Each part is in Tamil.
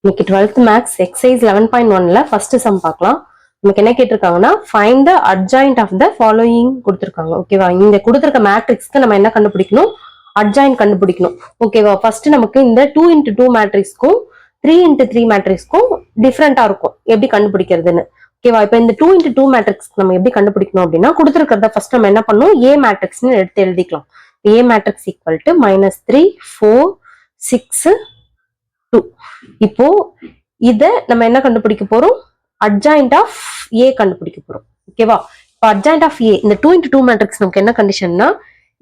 இன்னைக்கு 12th மேக்ஸ் எக்ஸசைஸ் 11.1ல ஃபர்ஸ்ட் சம் பார்க்கலாம். நமக்கு என்ன கேட்டிருக்காங்கன்னா find the adjoint of the following கொடுத்துருக்காங்க. ஓகேவா, இந்த கொடுத்துருக்க மேட்ரிக்ஸ்க்கு நம்ம என்ன கண்டுபிடிக்கணும்? அட்ஜாயிண்ட் கண்டுபிடிக்கணும். ஓகேவா, ஃபர்ஸ்ட் நமக்கு இந்த 2x2 மேட்ரிக்ஸ்க்கும் 3x3 மேட்ரிக்ஸ்க்கும் டிஃப்ரெண்டா இருக்கும் எப்படி கண்டுபிடிக்கிறதுன்னு. ஓகேவா, இப்போ இந்த 2x2 மேட்ரிக்ஸ் நம்ம எப்படி கண்டுபிடிக்கணும் அப்படின்னா கொடுத்துருக்கிறத ஃபர்ஸ்ட் நம்ம என்ன பண்ணணும், ஏ மேட்ரிக்ஸ்னு எடுத்து எழுதிக்கலாம். A matrix equal to -3 4 6 2. இப்போ இத நம்ம என்ன கண்டுபிடிக்க போறோம்? அட்ஜாயிண்ட் ஆஃப் ஏ கண்டுபிடிக்க போறோம். ஓகேவா, இப்போ அட்ஜாயிண்ட் ஆஃப் ஏ இந்த 2x2 மேட்ரிக்ஸ் நமக்கு என்ன கண்டிஷன்னா,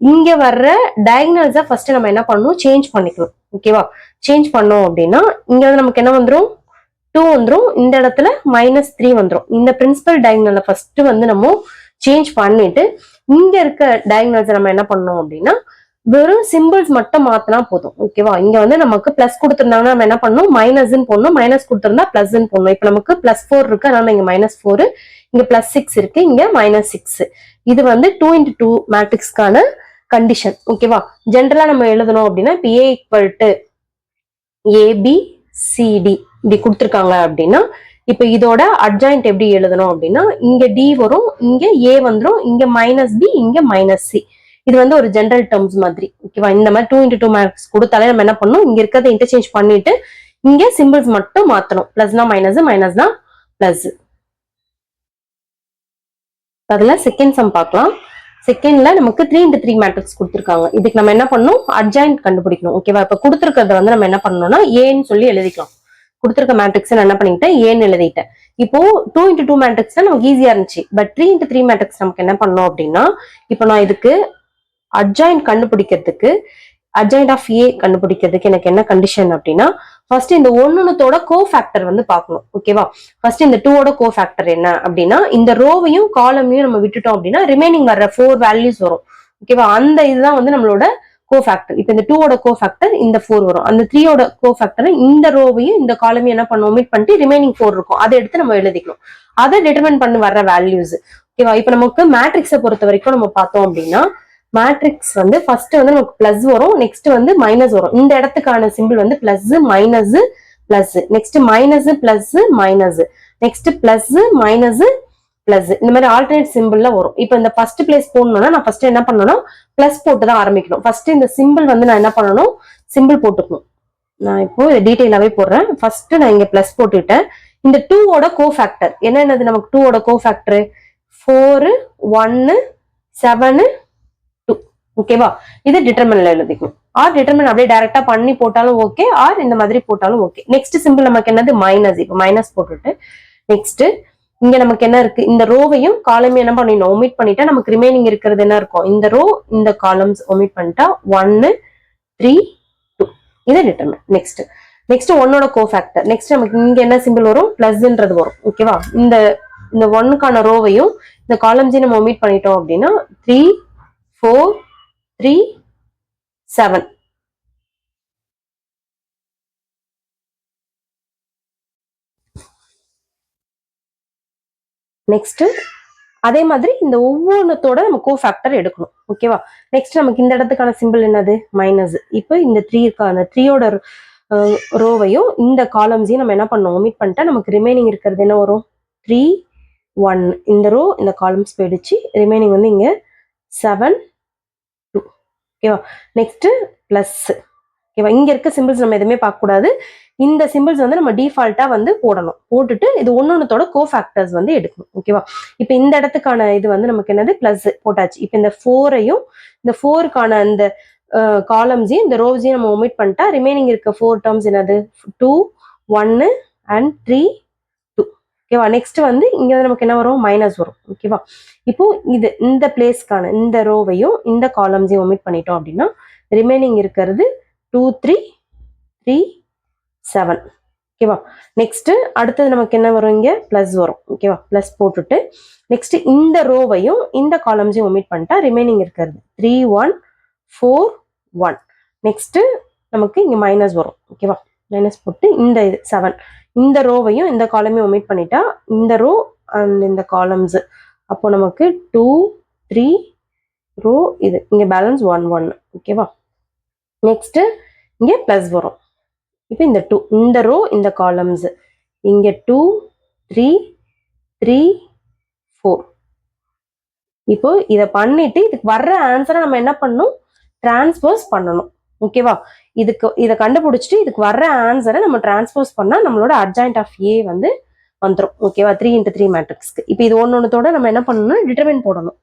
இங்க வர்ற டயகனல்ஸை ஃபர்ஸ்ட் நம்ம என்ன பண்ணணும், சேஞ்ச் பண்ணிக்கணும். ஓகேவா, சேஞ்ச் பண்ணோம் அப்படின்னா இங்க வந்து நமக்கு என்ன வந்துடும், 2 வந்துடும், இந்த இடத்துல -3 வந்துடும். இந்த பிரின்சிபல் டயகனலை ஃபர்ஸ்ட் வந்து நம்ம சேஞ்ச் பண்ணிட்டு இங்க இருக்க டயகனல்ஸை நம்ம என்ன பண்ணணும் அப்படின்னா வெறும் சிம்பிள்ஸ் மட்டும் மாத்தினா போதும். ஓகேவா, இங்க வந்து நமக்கு பிளஸ் கொடுத்திருந்தாங்கன்னா நம்ம என்ன பண்ணணும், மைனஸ்ன்னு போடணும், மைனஸ் கொடுத்திருந்தா பிளஸ்ன்னு போடணும். இப்ப நமக்கு +4 இருக்கு, அதனால இங்க -4, இங்க +6 இருக்கு, இங்க -6. இது வந்து 2x2 மேட்ரிக்ஸ்க்கான கண்டிஷன். ஓகேவா, ஜென்ரலா நம்ம எழுதணும் அப்படின்னா இப்ப ஏ ஈக்குவல் டு ABCD இப்படி கொடுத்துருக்காங்க அப்படின்னா இப்ப இதோட அட்ஜாயிண்ட் எப்படி எழுதணும் அப்படின்னா இங்க D வரும், இங்க A வந்துடும், இங்க -B, இங்க -C. இது வந்து ஒரு ஜெனரல் டேர்ம்ஸ் மாதிரி. ஓகேவா, இந்த மாதிரி 2x2 மேட்ரிக்ஸ் கொடுத்தாலே நம்ம என்ன பண்ணணும், இங்க இருக்கிறத இன்டர்சேஞ்ச் பண்ணிட்டு இங்க சிம்பிள்ஸ் மட்டும் மாத்தணும். பிளஸ்னா மைனஸ், மைனஸ்னா பிளஸ். அதுல செகண்ட் சம் பார்க்கலாம். செகண்ட்ல நமக்கு 3x3 மேட்ரிக்ஸ் கொடுத்துருக்காங்க. இதுக்கு நம்ம என்ன பண்ணணும், அட்ஜாயிண்ட் கண்டுபிடிக்கணும். ஓகேவா, இப்ப கொடுத்துருக்கிறத வந்து நம்ம என்ன பண்ணணும்னா ஏன்னு சொல்லி எழுதிக்கலாம். கொடுத்துருக்க மேட்ரிக்ஸ் நான் என்ன பண்ணிக்கிட்டேன், ஏன்னு எழுதிட்டேன். இப்போ 2x2 மேட்ரிக்ஸ் நமக்கு ஈஸியா இருந்துச்சு. பட் 3x3 மேட்ரிக்ஸ் நமக்கு என்ன பண்ணணும் அப்படின்னா, இப்போ நான் இதுக்கு அட்ஜாயிண்ட் கண்டுபிடிக்கிறதுக்கு, அட்ஜாயிண்ட் ஆஃப் ஏ கண்டுபிடிக்கிறதுக்கு எனக்கு என்ன கண்டிஷன் அப்படின்னா, ஃபர்ஸ்ட் இந்த ஒன்னொன்னத்தோட கோஃபேக்டர் வந்து பார்க்கணும். ஓகேவா, ஃபர்ஸ்ட் இந்த 2ஓட கோஃபேக்டர் என்ன அப்படின்னா, இந்த ரோவையும் காலமையும் நம்ம விட்டுட்டோம் அப்படின்னா ரிமைனிங் வர்ற 4 வேல்யூஸ் வரும். ஓகேவா, அந்த இதுதான் வந்து நம்மளோட கோஃபேக்டர். இப்போ இந்த 2ஓட கோஃபேக்டர் இந்த 4 வரும், அந்த 3ஓட கோஃபேக்டர் இந்த ரோவையும் இந்த காலமையும் என்ன பண்ணுவோம், ஒமிட் பண்ணிட்டு ரிமைனிங் 4 இருக்கும், அதை எடுத்து நம்ம எழுதிக்கணும். அதை டிட்டர்மைன் பண்ணி வர்ற வேல்யூஸ். ஓகேவா, இப்போ நமக்கு மேட்ரிக்ஸை பொறுத்த வரைக்கும் நம்ம பார்த்தோம் அப்படின்னா மேட்ரிக்ஸ் வந்து ஃபர்ஸ்ட் வந்து நமக்கு பிளஸ் வரும், நெக்ஸ்ட் வந்து மைனஸ் வரும். இந்த இடத்துக்கான சிம்பிள் வந்து plus minus plus, next minus plus minus, next plus minus plus, இந்த மாதிரி ஆல்டர்னேட் சிம்பிள்ல வரும். இப்போ இந்த ஃபர்ஸ்ட் பிளேஸ் போடணும்னா நான் ஃபர்ஸ்ட் என்ன பண்ணணும்னா பிளஸ் போட்டு தான் ஆரம்பிக்கணும். ஃபர்ஸ்ட் இந்த சிம்பிள் வந்து நான் என்ன பண்ணணும், சிம்பிள் போட்டுக்கணும். நான் இப்போ டீட்டெயிலாவே போடுறேன். ஃபர்ஸ்ட் நான் இங்க பிளஸ் போட்டுட்டேன். இந்த 2ஓட கோஃபேக்டர் என்னென்னது, நமக்கு 2ஓட கோஃபேக்டர் 4 1 7 2. ஓகேவா, இது டிட்டர்மினல் எழுதிக்கணும். ஆர் டிட்டர்மினல் அப்படியே டைரக்டா பண்ணி போட்டாலும் ஓகே, ஆர் இந்த மாதிரி போட்டாலும் ஓகே. நெக்ஸ்ட் சிம்பிள் நமக்கு என்னது, மைனஸ். இப்போ மைனஸ் போட்டுட்டு நெக்ஸ்ட் இங்க நமக்கு என்ன இருக்கு, இந்த ரோவையும் காலமையும் என்ன பண்ணிடணும், ஒமிட் பண்ணிட்டா நமக்கு ரிமைனிங் இருக்கிறது என்ன இருக்கும், இந்த ரோ இந்த காலம்ஸ் ஒமிட் பண்ணிட்டா 1 3 2. இது டிட்டர்மினல். நெக்ஸ்ட் ஒன்னோட கோஃபேக்டர். நெக்ஸ்ட் நமக்கு இங்க என்ன சிம்பிள் வரும், பிளஸ்ன்றது வரும். ஓகேவா, இந்த 1க்கான ரோவையும் இந்த காலம்ஸையும் நம்ம ஒமிட் பண்ணிட்டோம் அப்படின்னா 3 4 3 7. நெக்ஸ்ட் அதே மாதிரி இந்த ஒவ்வொன்றத்தோட நம்ம கோஃபேக்டர் எடுக்கணும். ஓகேவா, நெக்ஸ்ட் நமக்கு இந்த இடத்துக்கான சிம்பிள் என்னது, மைனஸ். இப்போ இந்த 3க்கான 3ஓட ரோவையும் இந்த காலம்ஸையும் நம்ம என்ன பண்ணோம், ஒமிட் பண்ணிட்டா நமக்கு ரிமைனிங் இருக்கிறது என்ன வரும், 3 1. இந்த ரோ இந்த காலம்ஸ் போயிடுச்சு, ரிமைனிங் வந்து இங்க 7 2. ஓகேவா, நெக்ஸ்ட் பிளஸ். ஓகேவா, இங்க இருக்க சிம்பிள்ஸ் நம்ம எதுவுமே பார்க்க கூடாது. இந்த சிம்பிள்ஸ் வந்து நம்ம டிஃபால்ட்டா வந்து போடணும். போட்டுட்டு இது ஒன்னொன்னத்தோட கோஃபேக்டர்ஸ் வந்து எடுக்கணும். ஓகேவா, இப்போ இந்த இடத்துக்கான இது வந்து நமக்கு என்னது, பிளஸ் போட்டாச்சு. இப்போ இந்த 4ஐயும் இந்த 4க்கான இந்த காலம்ஸையும் இந்த ரோஸையும் நம்ம ஒமிட் பண்ணிட்டா ரிமைனிங் இருக்க 4 டேர்ம்ஸ் என்னது, 2 1 and 3 2. ஓகேவா, நெக்ஸ்ட் வந்து இங்க வந்து நமக்கு என்ன வரும், மைனஸ் வரும். ஓகேவா, இப்போ இது இந்த பிளேஸ்க்கான இந்த ரோவையும் இந்த காலம்ஸையும் ஒமிட் பண்ணிட்டோம் அப்படின்னா ரிமைனிங் இருக்கிறது 2 3 3 7. ஓகேவா, நெக்ஸ்ட் அடுத்தது நமக்கு என்ன வரும், இங்க பிளஸ் வரும். ஓகேவா, பிளஸ் போட்டுட்டு நெக்ஸ்ட் இந்த ரோவையும் இந்த காலம்ஸையும் ஒமிட் பண்ணிட்டா ரிமைனிங் இருக்கிறது 3 1 4 1. நெக்ஸ்ட் நமக்கு இங்க மைனஸ் வரும். ஓகேவா, மைனஸ் போட்டு இந்த 7, இந்த ரோவையும் இந்த காலமையும் ஒமிட் பண்ணிட்டா இந்த ரோ அண்ட் இந்த காலம்ஸ், அப்போ நமக்கு 2 3 ரோ, இது இங்க பேலன்ஸ் 1 1. ஓகேவா, நெக்ஸ்ட் இங்க பிளஸ் வரும். இப்போ இந்த 2 இந்த ரோ இந்த காலம்ஸ் இங்க 2 3 3 4. இப்போ இதை பண்ணிட்டு இதுக்கு வர்ற ஆன்சரை நம்ம என்ன பண்ணணும், டிரான்ஸ்போஸ் பண்ணணும். ஓகேவா, இதை கண்டுபிடிச்சிட்டு இதுக்கு வர்ற ஆன்சரை நம்ம டிரான்ஸ்போஸ் பண்ணா நம்மளோட அட்ஜாயிண்ட் ஆஃப் ஏ வந்து வந்துடும். ஓகேவா, 3x3 மேட்ரிக்ஸ்க்கு. இப்போ இது ஒன்னொன்னத்தோட நம்ம என்ன பண்ணணும்னா டிட்டர்மின் போடணும்.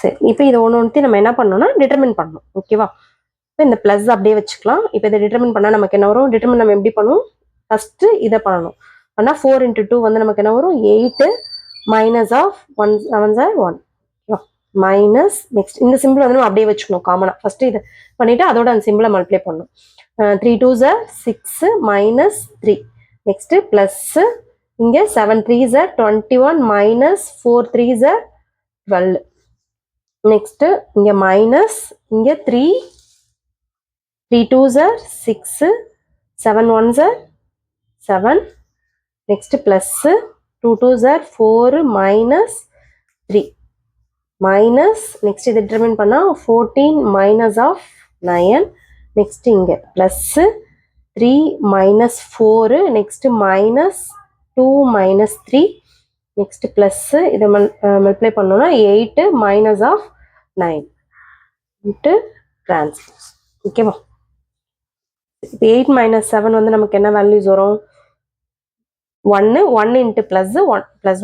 சரி, இப்போ இது ஒன்று நம்ம என்ன பண்ணணும்னா டிட்டர்மின் பண்ணணும். ஓகேவா, இப்போ இந்த பிளஸ் அப்படியே வச்சுக்கலாம். இப்போ இதை டிட்டர்மின் பண்ணா நமக்கு என்ன வரும், டிட்டர்மின் நம்ம எப்படி பண்ணுவோம், ஃபர்ஸ்ட் இதை பண்ணணும். ஆனா 4 into 2 வந்து நமக்கு என்ன வரும், 8 minus of 1 7 1 மைனஸ். நெக்ஸ்ட் இந்த சிம்பிள் வந்து நம்ம அப்படியே வச்சுக்கணும் காமனா. ஃபர்ஸ்ட் இதை பண்ணிட்டு அதோட அந்த சிம்பிளை மல்டிப்ளை பண்ணணும். 3 2s 6 minus 3. நெக்ஸ்ட் பிளஸ் இங்க 7 3s 21 minus 4 3s 12. நெக்ஸ்ட் இங்க மைனஸ், இங்க 3 3 2s 6 7 1s 7. Next plus 2 2s 4 minus 3 minus. Next இது determine பண்ணா 14 minus of 9. Next இங்க plus 3 minus 4. Next minus 2 minus 3. Next plus இதை multiply பண்ணோம்னா 8 minus of 9 into transpose. ஓகேவா, 8 minus 7 வந்து நமக்கு என்ன வேல்யூஸ் வரும், 1 into plus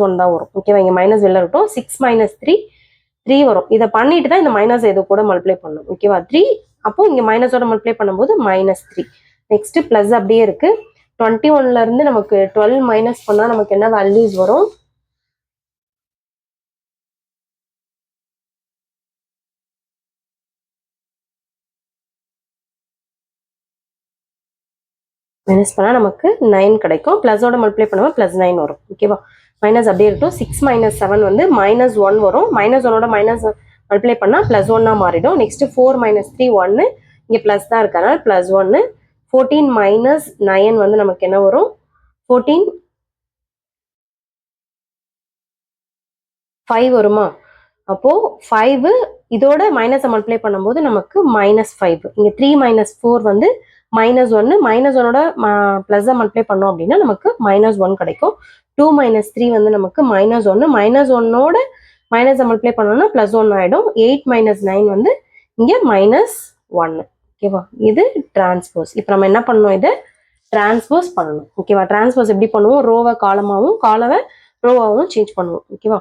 1 தான் வரும். ஓகேவா, இங்க மைனஸ் வெளில இருக்கட்டும். 6 minus 3 3 வரும். இதை பண்ணிட்டு தான் இந்த மைனஸ் எது கூட மல்டிப்ளை பண்ணணும். ஓகேவா, 3 அப்போ இங்க மைனஸோட மல்டிப்ளை பண்ணும்போது மைனஸ் 3. நெக்ஸ்ட் பிளஸ் அப்படியே இருக்கு. 21ல இருந்து நமக்கு 12 மைனஸ் பண்ணா நமக்கு என்ன வேல்யூஸ் வரும், மைனஸ் பண்ணா நமக்கு 9 கிடைக்கும். பிளஸோட மல்டிப்ளை பண்ணுவோம், பிளஸ் 9 வரும். ஓகேவா, மைனஸ் அப்படியே இருக்கும். 6 minus 7 வந்து மைனஸ் 1 வரும். மைனஸ் 1ஓட மைனஸ் மல்டிப்ளை பண்ணா பிளஸ் 1 மாறிடும். நெக்ஸ்ட் 4 minus 3 1, இங்க பிளஸ் தான் இருக்கு அதனால பிளஸ் 1. 14 minus 9 வந்து நமக்கு என்ன வரும், 14 5 வருமா. அப்போ 5 இதோட மைனஸ் மல்டிப்ளை பண்ணும்போது நமக்கு மைனஸ் 5. இங்க 3 minus 4 வந்து மைனஸ் 1. மைனஸ் 1ஓட பிளஸ் மல்டிப்ளை பண்ணோம் அப்படின்னா நமக்கு மைனஸ் 1 கிடைக்கும். 2 minus 3 வந்து நமக்கு மைனஸ் 1. மைனஸ் 1ஓட மைனஸ் மல்டிப்ளை பண்ணோம்னா பிளஸ் 1 ஆயிடும். 8 minus 9 வந்து இங்க மைனஸ் 1. ஓகேவா, இது டிரான்ஸ்போஸ். இப்போ நம்ம என்ன பண்ணணும், இதை டிரான்ஸ்போஸ் பண்ணணும். ஓகேவா, டிரான்ஸ்போஸ் எப்படி பண்ணுவோம், ரோவை காலமாவும் காலவை ரோவாவும் சேஞ்ச் பண்ணுவோம். ஓகேவா,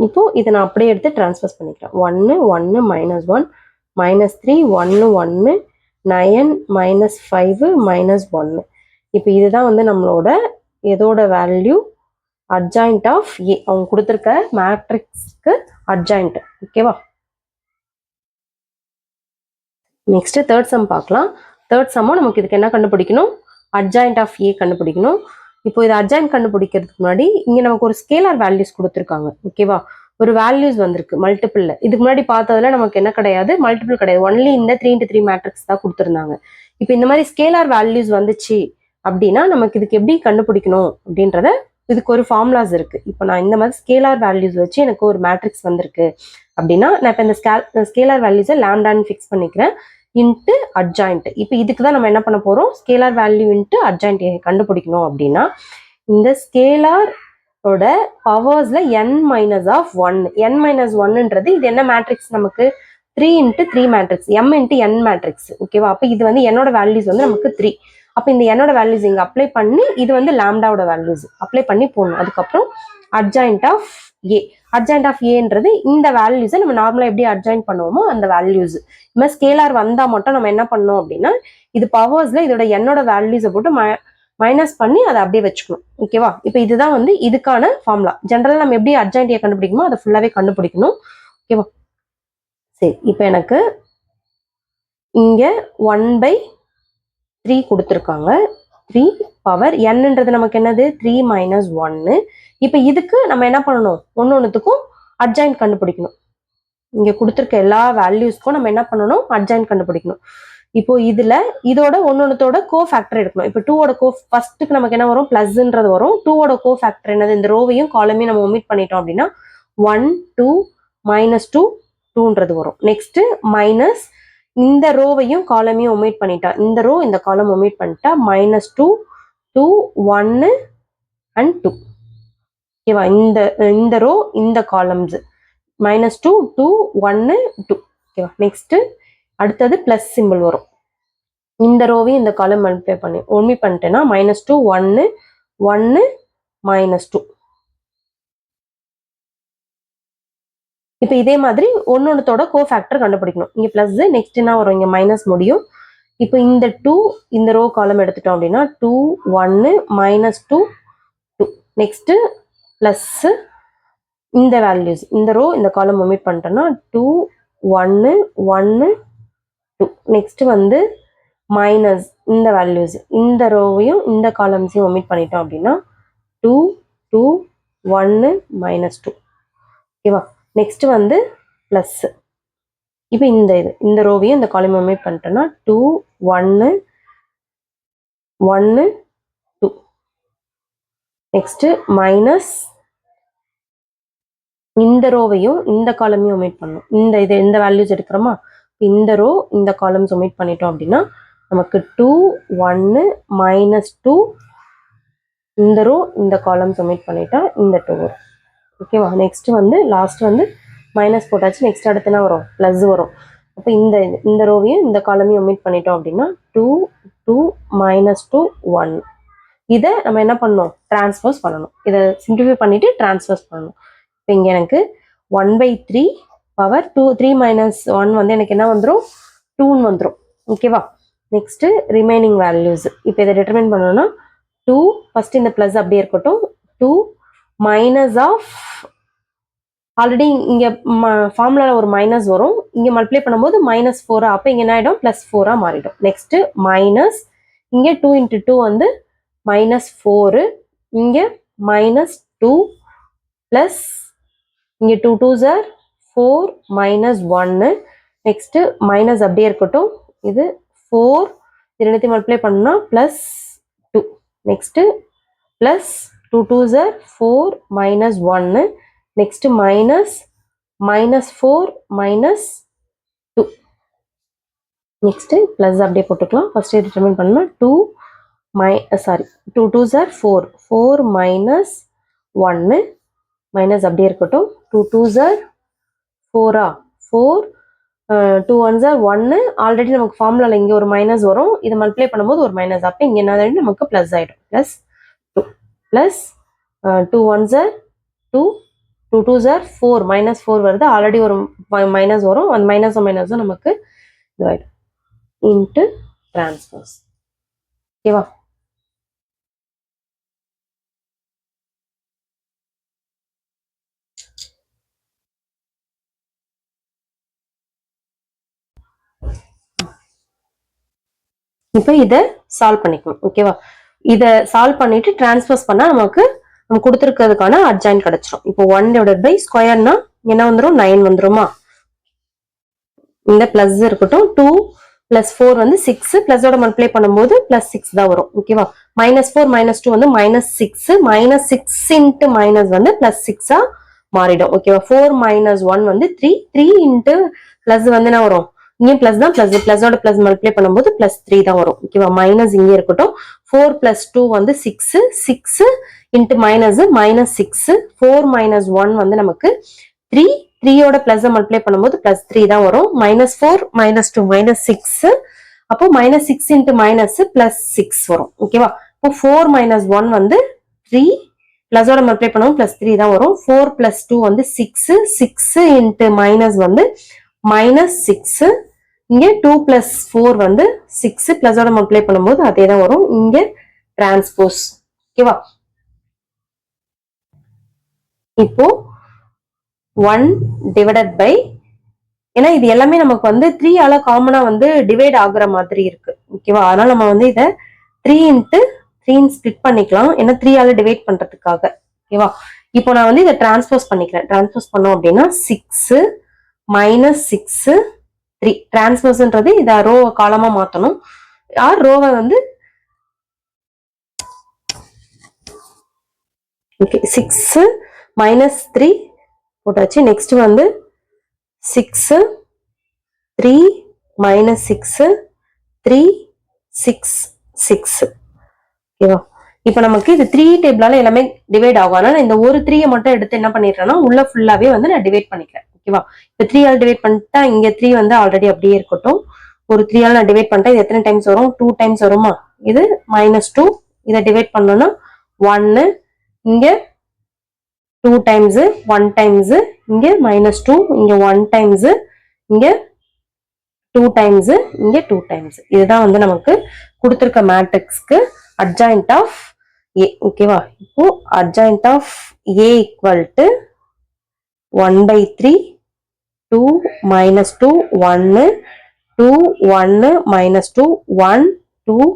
இப்போ இதை நான் அப்படியே எடுத்து டிரான்ஸ்போஸ் பண்ணிக்கிறேன். 1 1 minus 1 minus 3 1 1 9 minus 5 minus 1. இப்போ இதுதான் வந்து நம்மளோட எதோட வேல்யூ, அட்ஜாயிண்ட் ஆஃப் ஏ. அவங்க கொடுத்துருக்க மேட்ரிக்ஸ்க்கு அட்ஜாயிண்ட். ஓகேவா, நெக்ஸ்ட் தேர்ட் சம் பார்க்கலாம். தேர்ட் சம்மும் நமக்கு இதுக்கு என்ன கண்டுபிடிக்கணும், அட்ஜாயிண்ட் ஆஃப் ஏ கண்டுபிடிக்கணும். இப்போ இது அட்ஜாயிண்ட் கண்டுபிடிக்கிறதுக்கு முன்னாடி இங்க நமக்கு ஒரு ஸ்கேலார் வேல்யூஸ் கொடுத்துருக்காங்க. ஓகேவா, ஒரு வேல்யூஸ் வந்திருக்கு மல்டிபிள்ல. இதுக்கு முன்னாடி பார்த்ததுல நமக்கு என்ன கிடையாது, மல்டிபிள் கிடையாது. ஒன்லி இந்த 3x3 மேட்ரிக்ஸ் தான் கொடுத்துருந்தாங்க. இப்போ இந்த மாதிரி ஸ்கேலார் வேல்யூஸ் வந்துச்சு அப்படின்னா நமக்கு இதுக்கு எப்படி கண்டுபிடிக்கணும் அப்படின்றத, இதுக்கு ஒரு ஃபார்முலாஸ் இருக்கு. இப்போ நான் இந்த மாதிரி ஸ்கேலார் வேல்யூஸ் வச்சு எனக்கு ஒரு மேட்ரிக்ஸ் வந்திருக்கு அப்படின்னா நான் இப்போ இந்த ஸ்கேலார் வேல்யூஸை லாம்டான்னு ஃபிக்ஸ் பண்ணிக்கிறேன் இன்ட்டு அட்ஜாயிண்ட். இப்போ இதுக்கு தான் நம்ம என்ன பண்ண போறோம், ஸ்கேலார் வேல்யூ இன்ட்டு அட்ஜாயிண்ட் கண்டுபிடிக்கணும். அப்படின்னா இந்த ஸ்கேலார் பவர்ஸ்ல n minus of 1. n minus 1ன்றது இது என்ன மேட்ரிக்ஸ், நமக்கு 3 into 3 matrix, m into n matrix. ஓகேவா, அப்போ இது வந்து என்னோட வேல்யூஸ் வந்து நமக்கு 3. அப்போ இந்த என்னோட வேல்யூஸ் இங்க அப்ளை பண்ணி இது வந்து லாம்டாவோட வேல்யூஸ் அப்ளை பண்ணி போடணும். அதுக்கப்புறம் adjoint of A. Adjoint of ஏன்றது இந்த வேல்யூஸை நம்ம நார்மலா எப்படி அட்ஜாயின் பண்ணுவோமோ அந்த வேல்யூஸ். இந்த ஸ்கேலார் வந்தா மட்டும் நம்ம என்ன பண்ணோம் அப்படின்னா இது பவர்ஸ்ல இதோட என்னோட வேல்யூஸை போட்டு மைனஸ் பண்ணி அதை அப்படியே வச்சுக்கணும். ஓகேவா, இப்போ இதுதான் வந்து இதுக்கான ஃபார்முலா. ஜென்ரலா நம்ம எப்படி அட்ஜாயிண்ட் ஏ கண்டுபிடிக்கணுமோ அதை ஃபுல்லாவே கண்டுபிடிக்கணும். ஓகேவா, சரி. இப்போ எனக்கு இங்க 1/3 கொடுத்துருக்காங்க. 3 பவர் nன்றது நமக்கு என்னது, 3 minus 1. இப்போ இதுக்கு நம்ம என்ன பண்ணணும், ஒன்னொன்னுத்துக்கும் அட்ஜாயிண்ட் கண்டுபிடிக்கணும். இங்க கொடுத்துருக்க எல்லா வேல்யூஸ்க்கும் நம்ம என்ன பண்ணணும், அட்ஜாயிண்ட் கண்டுபிடிக்கணும். இப்போ இதுல இதோட ஒன்னொன்னத்தோட கோ ஃபேக்டர் எடுக்கணும். இப்போ 2ஓட கோ ஃபர்ஸ்ட்டுக்கு நமக்கு என்ன வரும், பிளஸ்ன்றது வரும். 2ஓட கோ ஃபேக்டர் என்னது, இந்த ரோவையும் காலமையும் நம்ம ஒமிட் பண்ணிட்டோம் அப்படின்னா 1 2 minus 2 2ன்றது வரும். நெக்ஸ்ட் மைனஸ் இந்த ரோவையும் காலமையும் ஒமிட் பண்ணிட்டா, இந்த ரோ இந்த காலம் ஒமிட் பண்ணிட்டா -2 2 1 and 2. ஓகேவா? இந்த ரோ இந்த காலம்ஸ் -2 2 1 2. ஓகேவா? நெக்ஸ்ட் அடுத்தது பிளஸ் சிம்பிள் வரும். இந்த ரோவையும் இந்த காலம் மல்டிப்ளை பண்ணி ஒமிட் பண்ணிட்டேன்னா -2 1 1 -2. இப்போ இதே மாதிரி ஒன்னொன்னத்தோட கோஃபேக்டர் கண்டுபிடிக்கணும். இங்க பிளஸ், நெக்ஸ்ட் என்ன வரும், இங்க மைனஸ் முடியும். இப்போ இந்த 2 இந்த ரோ காலம் எடுத்துட்டோம் அப்படின்னா 2 1 -2 2. நெக்ஸ்ட் பிளஸ் இந்த வேல்யூஸ் இந்த ரோ இந்த காலம் ஒமிட் பண்ணிட்டோம்னா 2 1 1 2. நெக்ஸ்ட் வந்து மைனஸ் இந்த வேல்யூஸ் இந்த ரோவையும் இந்த காலம்ஸையும் ஒமிட் பண்ணிட்டோம் அப்படின்னா 2 2 1 -2. ஓகேவா? நெக்ஸ்ட் வந்து பிளஸ். இப்போ இந்த ரோவையும் இந்த காலம் ஒமிட் பண்ணிட்டோம்னா 2 1 1 2. நெக்ஸ்ட் மைனஸ் இந்த ரோவையும் இந்த காலமையும் ஒமிட் பண்ணணும். இந்த வேல்யூஸ் எடுக்கிறோமா, இந்த ரோ இந்த காலம்ஸ் ஒமிட் பண்ணிட்டோம் அப்படின்னா நமக்கு 2 1 -2. இந்த ரோ இந்த காலம்ஸ் ஒமிட் பண்ணிட்டா இந்த 2 வரும். ஓகேவா? நெக்ஸ்ட் வந்து லாஸ்ட் வந்து மைனஸ் போட்டாச்சு. நெக்ஸ்ட் அடுத்து என்ன வரும், பிளஸ் வரும். அப்போ இந்த ரோவையும் இந்த காலமையும் ஒமிட் பண்ணிட்டோம் அப்படின்னா 2 2 -2 1. இதை நம்ம என்ன பண்ணணும், டிரான்ஸ்போஸ் பண்ணணும். இதை சிம்பிளிஃபை பண்ணிட்டு டிரான்ஸ்போஸ் பண்ணணும். இப்போ இங்கே எனக்கு 1/3 பவர் 3 - 1 வந்து எனக்கு என்ன வந்துடும், 2ன்னு வந்துடும். ஓகேவா? நெக்ஸ்ட் ரிமைனிங் வேல்யூஸ் இப்போ இதை டிட்டர்மைன் பண்ணணும்னா 2 ஃபர்ஸ்ட் இந்த பிளஸ் அப்படியே இருக்கட்டும். 2 மைனஸ் ஆஃப் ஆல்ரெடி இங்க ஃபார்முலால ஒரு மைனஸ் வரும், இங்க மல்டிப்ளை பண்ணும்போது -4 அப்போ இங்க என்ன ஆயிடும், +4 மாறிடும். நெக்ஸ்ட் மைனஸ் இங்க 2 × 2 வந்து -4, இங்க -2 பிளஸ் இங்க 2 2s are 4 -1. நெக்ஸ்ட் மைனஸ் அப்படியே இருக்கட்டும். இது 4 இது ரெண்டுத்தையும் மல்டிப்ளை பண்ணா +2. Next plus 2 2s are 4 -1. Next minus -4 -2. Next plus அப்படியே போட்டுக்கலாம். ஃபர்ஸ்ட் டிட்டர்மைன் பண்ணா 2 2s are 4 4 -1 மைனஸ் அப்படியே இருக்கட்டும். 2 2s are 4 4 2 1s are 1. Already நமக்கு ஃபார்முலால இங்க ஒரு மைனஸ் வரும், இதை மல்டிப்ளை பண்ணும்போது ஒரு மைனஸ், அப்போ இங்க என்ன ஆயிடும், நமக்கு பிளஸ் ஆயிடும். Plus 2 plus 2 1s are 2 2 2s are 4 -4 வருது, ஆல்ரெடி ஒரு மைனஸ் வரும், அந்த மைனஸும் நமக்கு இதுவாயிடும் இன்ட்டு டிரான்ஸ்போஸ். ஓகேவா? இப்போ இதை சால்வ் பண்ணிக்கணும். ஓகேவா? இதை சால்வ் பண்ணிட்டு டிரான்ஸ்போஸ் பண்ணா நமக்கு நம்ம கொடுத்துருக்கிறதுக்கான அட்ஜாயின் கிடைச்சிடும். இப்போ 1/ஸ்கொயர்னா என்ன வந்துடும், 9 வந்துருமா. இந்த பிளஸ் இருக்கட்டும். 2 + 4 வந்து 6, பிளஸோட மல்டிப்ளை பண்ணும்போது +6 தான் வரும். ஓகேவா? -4 -2 வந்து -6 -6 × மைனஸ் வந்து +6 மாறிடும். ஓகேவா? 4 -1 வந்து 3 3 × பிளஸ் வந்து என்ன வரும், இங்கே பிளஸ் தான், பிளஸோட பிளஸ் மல்டிப்ளை பண்ணும்போது +3 தான் வரும். ஓகேவா? மைனஸ் இங்கே இருக்கட்டும். 4 + 2 வந்து 6 6 × மைனஸ் -6 4 -1 வந்து நமக்கு 3 3யோட பிளஸ் மல்டிப்ளை பண்ணும்போது +3 தான் வரும். -4 -2 -6 அப்போ -6 × மைனஸ் +6 வரும். ஓகேவா? இப்போ 4 -1 வந்து 3 பிளஸோட மல்டிப்ளை பண்ணும்போது +3 தான் வரும். 4 + 2 வந்து 6 6 × மைனஸ் வந்து -6. இங்க 2 + 4 வந்து 6 பிளஸோட மல்டிப்ளை பண்ணும்போது அதே தான் வரும். இங்க டிரான்ஸ்போஸ். ஓகேவா? இப்போ 1/, ஏன்னா இது எல்லாமே நமக்கு வந்து 3 ஆல காமனா வந்து டிவைட் ஆகுற மாதிரி இருக்கு. ஓகேவா? அதனால நம்ம வந்து இதை 3 × 3 ஸ்பிளிட் பண்ணிக்கலாம், ஏன்னா 3 ஆல டிவைட் பண்றதுக்காக. ஓகேவா? இப்போ நான் வந்து இதை டிரான்ஸ்போஸ் பண்ணிக்கிறேன். டிரான்ஸ்போஸ் பண்ணோம் அப்படின்னா 6 -6 3. டிரான்ஸ்போஸ்ன்றது இதை ரோ காலமா மாத்தணும். ரோவை வந்து 6 -3 போட்டாச்சு. நெக்ஸ்ட் வந்து 6 3 minus 6 3 6 6 ஓகேவா. இப்போ நமக்கு இது 3 டேபிளால எல்லாமே டிவைட் ஆகும். ஆனால் இந்த ஒரு 3 மட்டும் எடுத்து என்ன பண்ணிடுறேன்னா உள்ள ஃபுல்லாவே வந்து நான் டிவைட் பண்ணிக்கிறேன். ஓகேவா. இப்போ 3 ஆல் டிவைட் பண்ணிட்டா இங்க 3 வந்து ஆல்ரெடி அப்படியே இருக்கட்டும். ஒரு 3 ஆல் நான் டிவைட் பண்ணிட்டா இது எத்தனை டைம்ஸ் வரும்? 2 டைம்ஸ் வருமா? இது -2. இதை டிவைட் பண்ணோம்னா 1 இங்க 2 டைம்ஸ் 1 டைம்ஸ் இங்க -2 இங்க 1 டைம்ஸ் இங்க 2 டைம்ஸ் இங்க 2 டைம்ஸ். இதுதான் வந்து நமக்கு கொடுத்திருக்க மேட்ரிக்ஸ்க்கு அட்ஜாயிண்ட் ஆஃப் A. ஓகேவா. இப்போ adjoint of A equal to 1/3 2 -2 1 2 1 -2 1 2